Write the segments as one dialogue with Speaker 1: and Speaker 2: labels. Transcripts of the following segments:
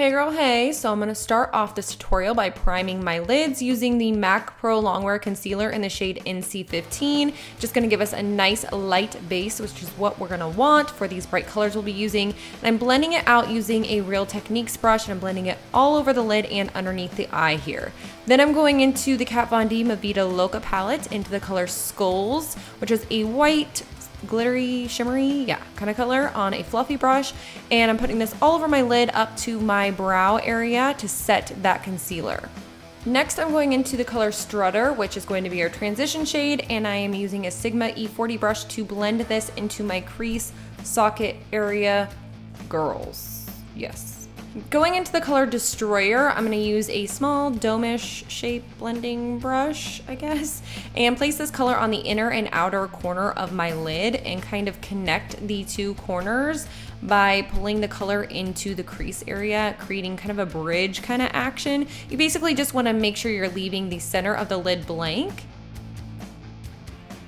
Speaker 1: Hey girl, hey. So I'm going to start off this tutorial by priming my lids using the MAC Pro Longwear Concealer in the shade NC15. Just going to give us a nice light base, which is what we're going to want for these bright colors we'll be using. And I'm blending it out using a Real Techniques brush, and I'm blending it all over the lid and underneath the eye here. Then I'm going into the Kat Von D VIDA LOCA palette into the color Skulls, which is a white, glittery, shimmery, kind of color on a fluffy brush, and I'm putting this all over my lid up to my brow area to set that concealer. Next, I'm going into the color Strutter, which is going to be our transition shade, and I am using a Sigma E40 brush to blend this into my crease socket area. Girls, yes. Going into the color Destroyer, I'm going to use a small dome-ish shape blending brush, I guess, and place this color on the inner and outer corner of my lid and kind of connect the two corners by pulling the color into the crease area, creating kind of a bridge kind of action. You basically just want to make sure you're leaving the center of the lid blank.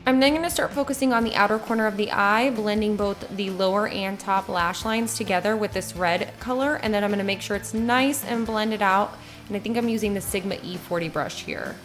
Speaker 1: I'm then going to start focusing on the outer corner of the eye, blending both the lower and top lash lines together with this red color, and then I'm going to make sure it's nice and blended out, and I think I'm using the Sigma E40 brush here.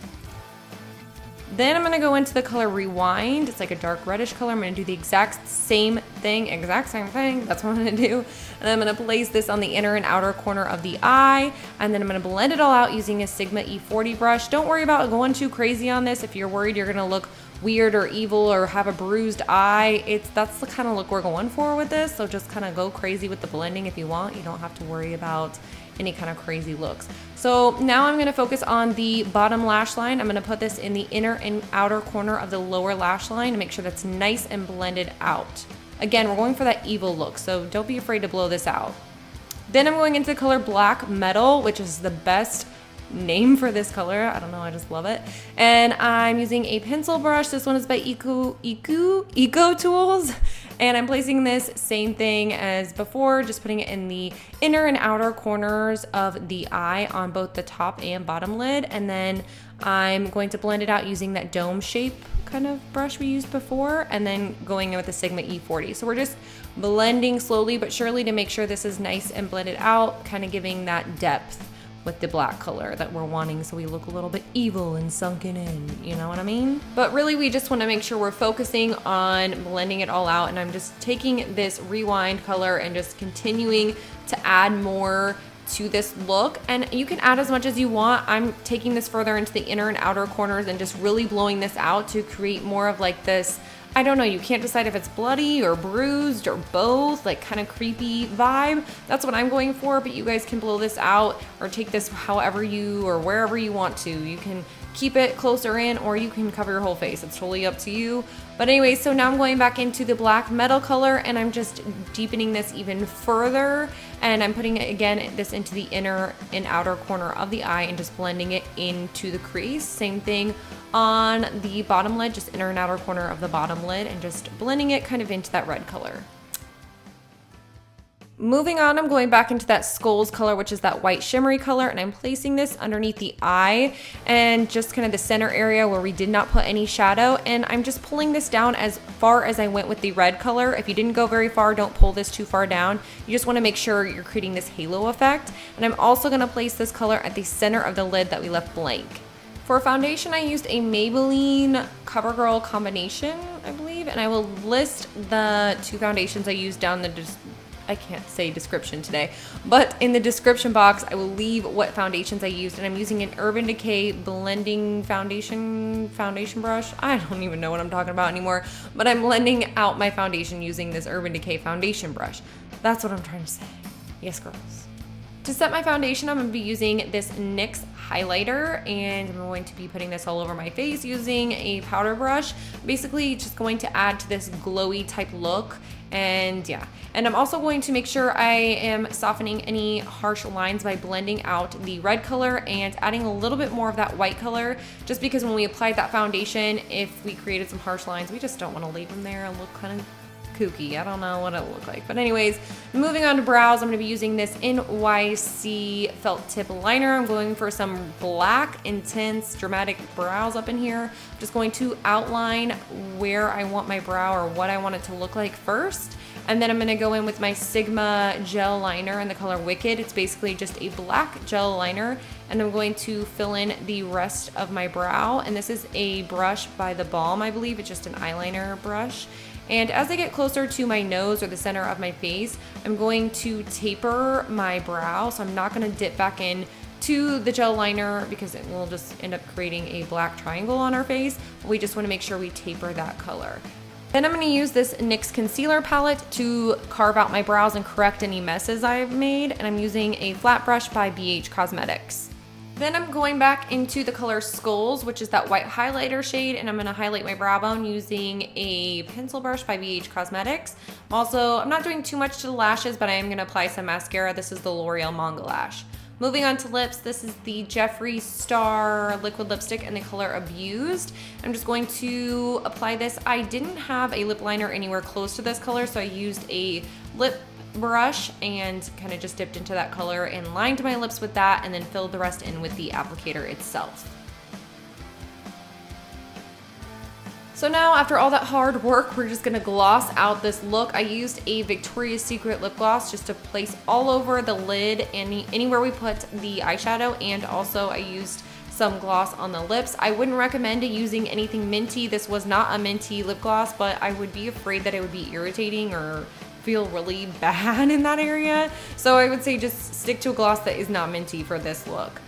Speaker 1: Then I'm going to go into the color Rewind. It's like a dark reddish color. I'm going to do the exact same thing. That's what I'm going to do. And I'm going to place this on the inner and outer corner of the eye, and then I'm going to blend it all out using a Sigma E40 brush. Don't worry about going too crazy on this. If you're worried you're going to look weird or evil or have a bruised eye, that's the kind of look we're going for with this. So just kind of go crazy with the blending if you want. You don't have to worry about any kind of crazy looks. So now I'm going to focus on the bottom lash line. I'm going to put this in the inner and outer corner of the lower lash line to make sure that's nice and blended out. Again, we're going for that evil look, so don't be afraid to blow this out. Then I'm going into the color Black Metal, which is the best name for this color. I don't know, I just love it. And I'm using a pencil brush. This one is by Eco Tools. And I'm placing this same thing as before, just putting it in the inner and outer corners of the eye on both the top and bottom lid. And then I'm going to blend it out using that dome shape kind of brush we used before, and then going in with the Sigma E40. So we're just blending slowly but surely to make sure this is nice and blended out, kind of giving that depth with the black color that we're wanting, so we look a little bit evil and sunken in, you know what I mean? But really, we just want to make sure we're focusing on blending it all out, and I'm just taking this Rewind color and just continuing to add more to this look, and you can add as much as you want. I'm taking this further into the inner and outer corners and just really blowing this out to create more of like this, I don't know, you can't decide if it's bloody or bruised or both, like kind of creepy vibe. That's what I'm going for, but you guys can blow this out or take this however you or wherever you want to. You can keep it closer in, or you can cover your whole face. It's totally up to you. But anyway, so now I'm going back into the Black Metal color, and I'm just deepening this even further, and I'm putting it again this into the inner and outer corner of the eye and just blending it into the crease. Same thing on the bottom lid, just inner and outer corner of the bottom lid, and just blending it kind of into that red color. Moving on, I'm going back into that Skulls color, which is that white shimmery color, and I'm placing this underneath the eye and just kind of the center area where we did not put any shadow, and I'm just pulling this down as far as I went with the red color. If you didn't go very far, don't pull this too far down. You just want to make sure you're creating this halo effect. And I'm also going to place this color at the center of the lid that we left blank. For foundation, I used a Maybelline CoverGirl combination, I believe, and I will list the two foundations I used down the I can't say description today, but in the description box, I will leave what foundations I used, and I'm using an Urban Decay blending foundation brush. I don't even know what I'm talking about anymore, but I'm blending out my foundation using this Urban Decay foundation brush. That's what I'm trying to say. Yes, girls. To set my foundation, I'm going to be using this NYX highlighter, and I'm going to be putting this all over my face using a powder brush. Basically, just going to add to this glowy type look. And I'm also going to make sure I am softening any harsh lines by blending out the red color and adding a little bit more of that white color, just because when we applied that foundation, if we created some harsh lines, we just don't want to leave them there and look kind of kooky. I don't know what it'll look like. But anyways, moving on to brows, I'm going to be using this NYC felt tip liner. I'm going for some black, intense, dramatic brows up in here. I'm just going to outline where I want my brow or what I want it to look like first. And then I'm gonna go in with my Sigma gel liner in the color Wicked. It's basically just a black gel liner, and I'm going to fill in the rest of my brow. And this is a brush by The Balm, I believe. It's just an eyeliner brush. And as I get closer to my nose or the center of my face, I'm going to taper my brow. So I'm not gonna dip back in to the gel liner because it will just end up creating a black triangle on our face. We just wanna make sure we taper that color. Then I'm gonna use this NYX concealer palette to carve out my brows and correct any messes I've made. And I'm using a flat brush by BH Cosmetics. Then I'm going back into the color Skulls, which is that white highlighter shade, and I'm gonna highlight my brow bone using a pencil brush by BH Cosmetics. I'm not doing too much to the lashes, but I am gonna apply some mascara. This is the L'Oreal Manga Lash. Moving on to lips, this is the Jeffree Star liquid lipstick in the color Abused. I'm just going to apply this. I didn't have a lip liner anywhere close to this color, so I used a lip brush and kind of just dipped into that color and lined my lips with that, and then filled the rest in with the applicator itself. So now, after all that hard work, we're just gonna gloss out this look. I used a Victoria's Secret lip gloss just to place all over the lid, anywhere we put the eyeshadow, and also I used some gloss on the lips. I wouldn't recommend using anything minty. This was not a minty lip gloss, but I would be afraid that it would be irritating or feel really bad in that area. So I would say just stick to a gloss that is not minty for this look.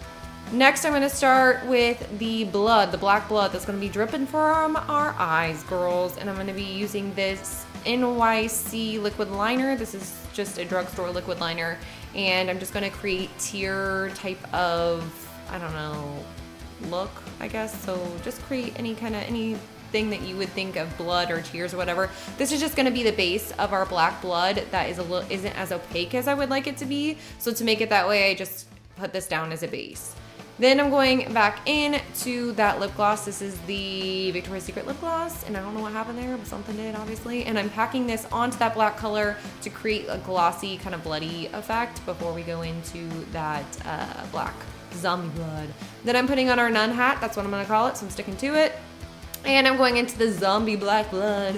Speaker 1: Next, I'm gonna start with the blood, the black blood that's gonna be dripping from our eyes, girls. And I'm gonna be using this NYC liquid liner. This is just a drugstore liquid liner. And I'm just gonna create tear type of, I don't know, look, I guess. So just create anything that you would think of blood or tears or whatever. This is just gonna be the base of our black blood that isn't as opaque as I would like it to be. So to make it that way, I just put this down as a base. Then I'm going back in to that lip gloss. This is the Victoria's Secret lip gloss, and I don't know what happened there, but something did, obviously. And I'm packing this onto that black color to create a glossy, kind of bloody effect before we go into that black zombie blood. Then I'm putting on our nun hat. That's what I'm gonna call it, so I'm sticking to it. And I'm going into the zombie black blood.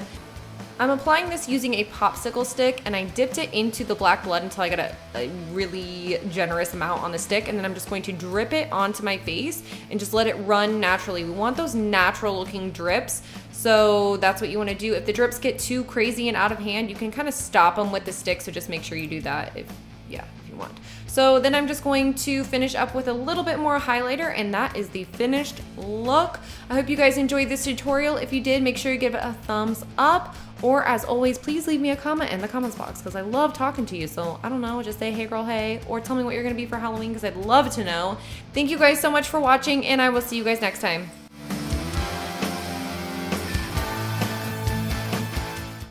Speaker 1: I'm applying this using a popsicle stick, and I dipped it into the black blood until I got a really generous amount on the stick, and then I'm just going to drip it onto my face and just let it run naturally. We want those natural looking drips, so that's what you want to do. If the drips get too crazy and out of hand, you can kind of stop them with the stick, so just make sure you do that if you want. So then I'm just going to finish up with a little bit more highlighter, and that is the finished look. I hope you guys enjoyed this tutorial. If you did, make sure you give it a thumbs up, or as always, please leave me a comment in the comments box because I love talking to you. So I don't know, just say hey girl hey, or tell me what you're gonna be for Halloween because I'd love to know. Thank you guys so much for watching, and I will see you guys next time.